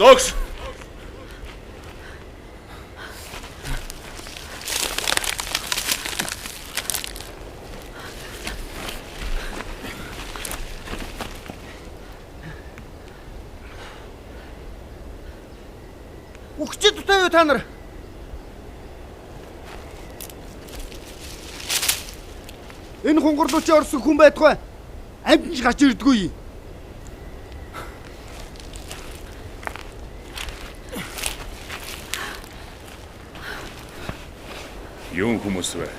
Догш. Үхчихэд дутаа юу та нар? Энэ хунгарлуучи орсон хүн байдгүй. Амтнж гарч ирдэггүй. Юун хүмүүс вэ?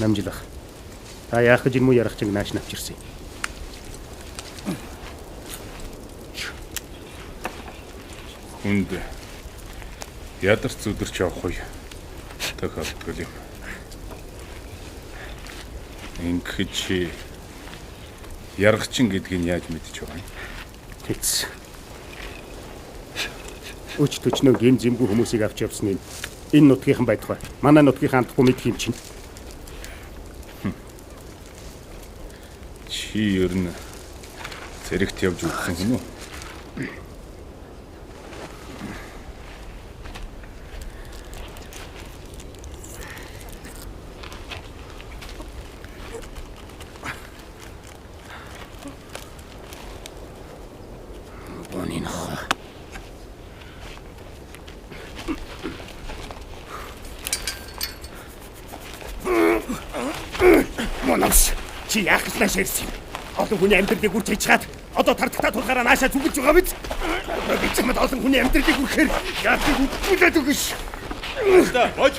Намжилах. Та яах гэж юм уу ярах чиг нааш навчирсан. Хүнд ядарч зүдэрч явах уу? Тохиолдол юм. Ингээд чи яргачин гэдгийг яаж мэдчих вэ? Тэц. Өч төчнөө гин зэмгүй хүмүүсийг авч явсныг энэ нутгийнхан байтугай. Манай нутгийнхаа амтгүй мэдх юм чинь. Чи ер нь зэрэгт явж үзсэн юм уу? Монос чи яах гэж нааш ирсэн юм? Олон хүний амьдралыг үрж хийж чад. Одоо тардагтаа тулгаараа наашаа зүгэж байгаа биз? Би ч юм олон хүний амьдралыг үрхээр яах гэж үгүүлээд өгөш. Бож.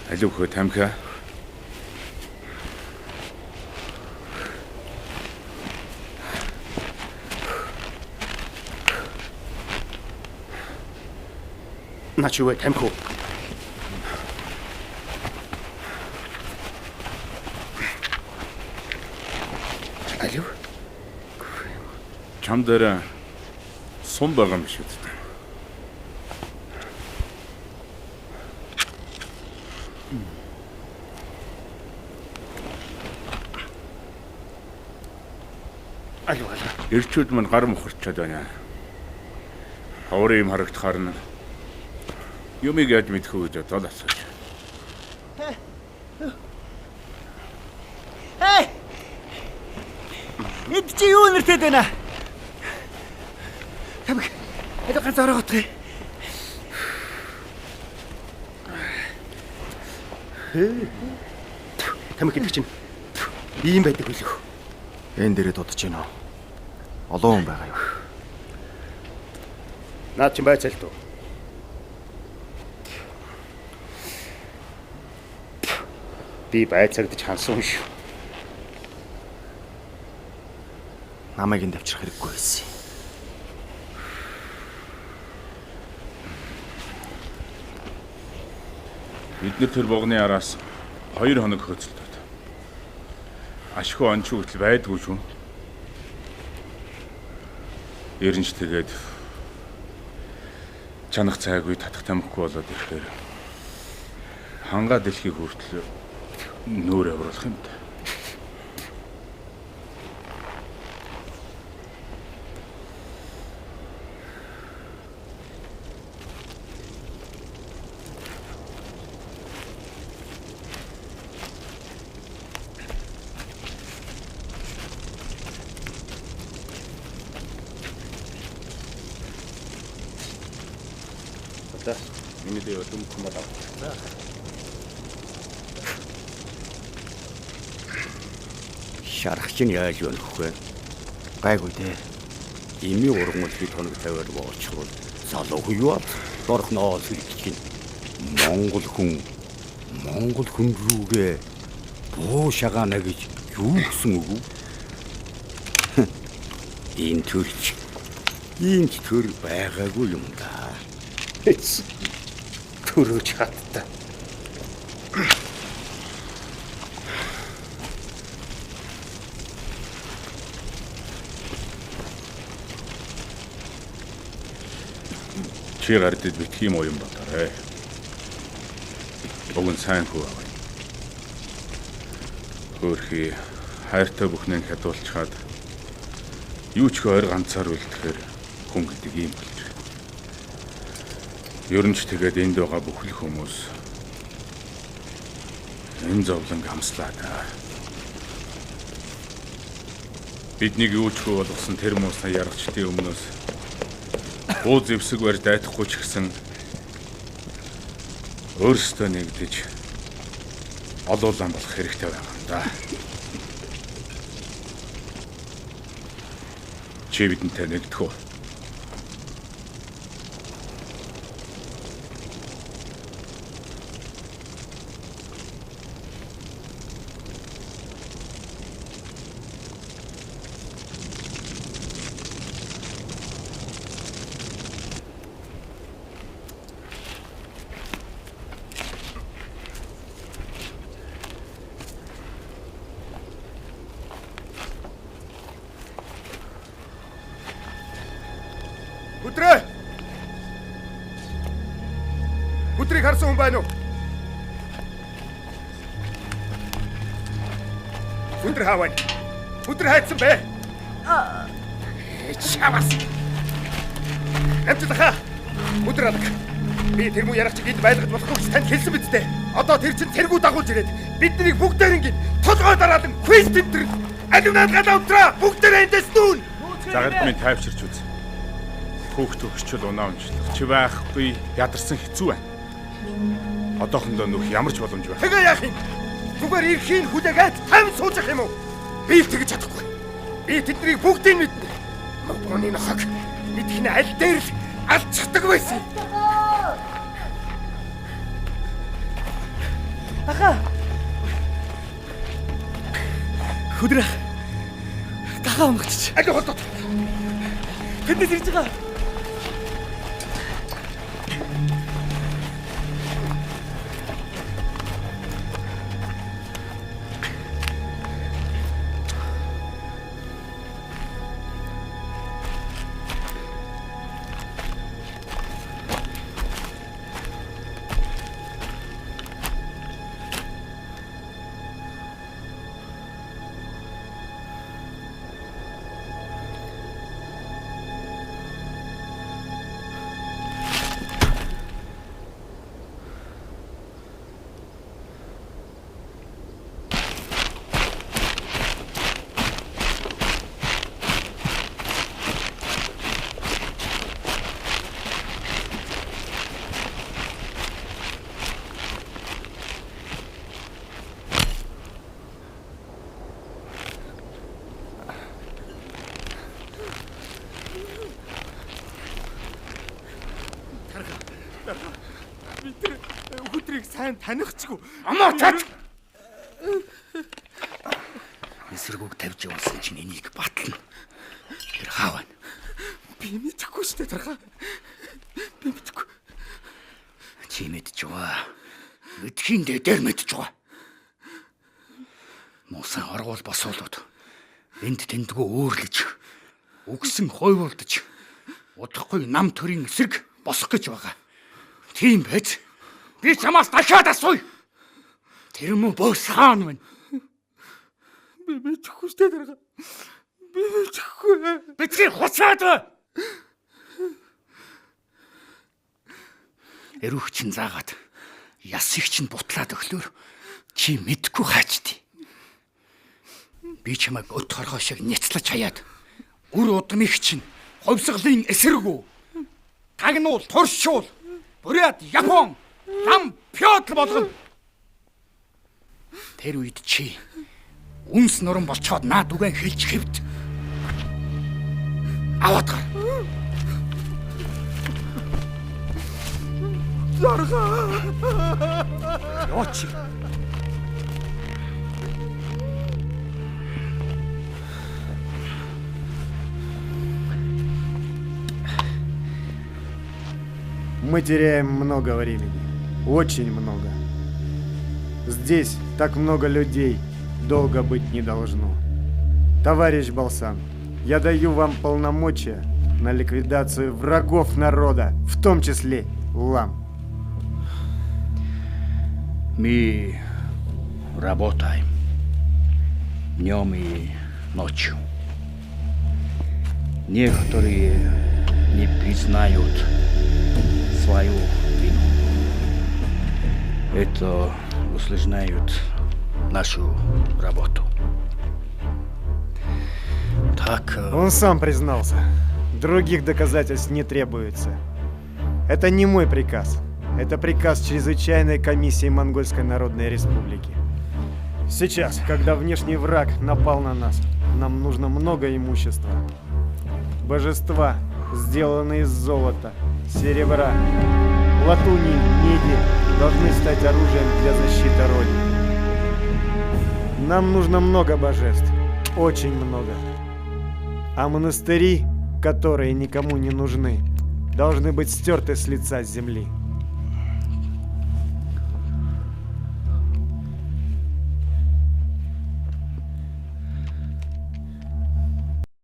Алюхо тамхи. Начуэ тамхи. Алю. Чам дээр сум байгаа юм шүү дээ. Алю. Ирчүүд мань гар мөхөрчөөд байна. Хаврын юм харагдахаар нь юмыг яаж мэдэх үү гэж бодоод асууж. Энд чи юу нэртэд байна? Эле ганцаараа готгоо. Тамиг гэдэг чинь ийм байдаг үлээ. Энэ дээрээ дуудаж байна уу? Олон хүн байгаа юу? Наад чинь байцаалт уу? Би байцаагдаж хансан шүү. Намайг энд авчрах хэрэггүй байсан. Бид нэр тэр богны араас 2 хоног хөөцөлдөд. Ашгүй онч хүртэл байдгүй шүү. Эренч тэгээд чанах цайгүй татах тамхигүй болоод ирэхээр хангаа дэлхийг хүртэл нүүр авруулах юм да. Миний дэв өдөм комод авах. Шарахч нь яаж болох вэ? Гайгүй дээ. Ими ургамал хэд хоног тавиад боочихвол залуу юу дорхноо сэлгэж гин. Монгол хүн рүүгээ буу шагаана гэж юу гэсэн үг вэ? Энэ төрч байгаагүй юм да. Төрөөж хатта. Чи гардад битгий юм уу юм батарэ. Богн сайн хөө аваа. Хөрхи хайртай бүхнийг хадуулчаад юу ч ойр ганцаар үлдэхээр хүн гэдэг юм болж. Ер нь ч тэгээд энд байгаа бүхэл хүмүүс энэ зовлон хамслаа та. Биднийг юу ч болгосон тэр мууснаа яргачдын өмнөөс буу зэвсэг барь дайтахгүй ч гэсэн өөрсдөө нэгдэж олуулан болох хэрэгтэй байгаа юм да. Чи бидэнтэй нэгдэх үү? Өдрийг харсан хүн байна уу? Өдөр хааваа. Өдөр хайцсан бэ? Чамаас. Амтдаа. Өдөр алга. Би тэр муу ярах чиг энд байлгаж болохгүй гэж танд хэлсэн биз дээ. Одоо тэр чинь тэргүү дагуулж ирээд биднийг бүгдээр ингэ толгой дараалан квиз тэмдэг. Алюунаад гадаа утраа бүгдээр эндээс нүүн. Загад минь тайвширч үз. Хүүхд төгсчл унаа уншлах чи байхгүй ядарсан хэцүү байна. Одоохондоо нүх ямар ч боломж байна. Тэгээ яах юм? Зүгээр эрхийн хүлээгээд тайван суужих юм уу? Би тэгж чадахгүй. Би тэднийг бүгдийг мэднэ. Мөнгөний нохог мэдхний аль дээр л алчдаг байсан. Аха. Хөдрөх. Гахаа өмгч. Аль холдоо. Тэндээс ирж байгаа. Бид тэр өөхөдрийг сайн танихгүй. Амаа цааш. Эсрэгүүг тавьж явуулсан чинь энийг батлна. Тэр хаав байна. Би мэдэхгүй шүү дээ тархаа. Би мэдэхгүй. Чи мэдж байгаа. Мэдхийн дээр мэдж байгаа. Муусан оргуул босоолоод энд тэндгүү өөрлөж үгсэн хойволдож удахгүй нам төрийн эсрэг босох гэж байгаа. Тийм байж би чамаас дахиад асууя. Тэр мөн бос хаан вэ? Би мэдэхгүй шүү дээ тархаа. Би мэдэхгүй. Бидний хуцаад ба. Эрүүх чин заагаад яс их чин бутлаад өглөөр чи мэдгүй хаачдээ. Би чамайг өд хорхоо шиг няцлаж хаяад үр удмыг чинь ховсголын эсрэгүү тагнуул туршуул бүрээд Япон лам пётл болгоно. Тэр үед чи үнс нуран болцоод наад үгэн хэлж хэвд. Аваад гар. Ёоч. Мы теряем много времени. Очень много. Здесь так много людей. Долго быть не должно. Товарищ Балсан, я даю вам полномочия на ликвидацию врагов народа, в том числе лам. Мы работаем днем и ночью. Некоторые не признают свою вину. Это усложняет нашу работу. Так... Он сам признался. Других доказательств не требуется. Это не мой приказ. Это приказ Чрезвычайной комиссии Монгольской Народной Республики. Сейчас, когда внешний враг напал на нас, нам нужно много имущества. Божества, сделанные из золота, серебра, латуни, меди, должны стать оружием для защиты Родины. Нам нужно много божеств. Очень много. А монастыри, которые никому не нужны, должны быть стерты с лица земли.